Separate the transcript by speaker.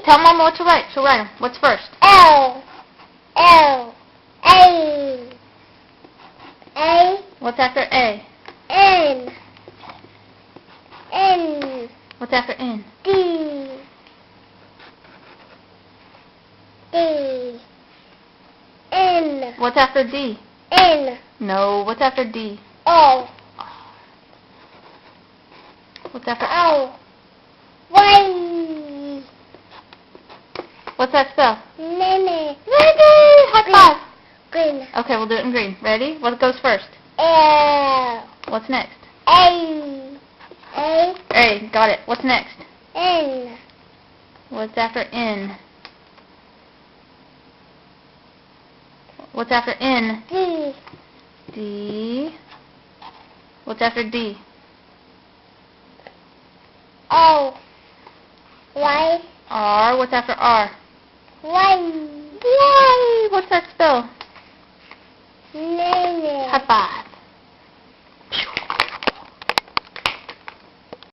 Speaker 1: Tell Mama what to write. She'll write them. What's first?
Speaker 2: L. L. A. A.
Speaker 1: What's after A?
Speaker 2: N. N.
Speaker 1: What's after N?
Speaker 2: D. D. N.
Speaker 1: What's after D?
Speaker 2: N.
Speaker 1: No. What's after D?
Speaker 2: O.
Speaker 1: What's after
Speaker 2: O. Y.
Speaker 1: What's that spell?
Speaker 2: Nene.
Speaker 1: Ready! High five.
Speaker 2: Green.
Speaker 1: Okay, we'll do it in green. Ready? What goes first?
Speaker 2: L.
Speaker 1: What's next?
Speaker 2: A. A.
Speaker 1: A. Got it. What's next?
Speaker 2: N.
Speaker 1: What's after N? What's after N?
Speaker 2: D.
Speaker 1: D. What's after D?
Speaker 2: O. Y.
Speaker 1: R. What's after R?
Speaker 2: Y.
Speaker 1: Yay! What's that spell?
Speaker 2: Nene.
Speaker 1: High five.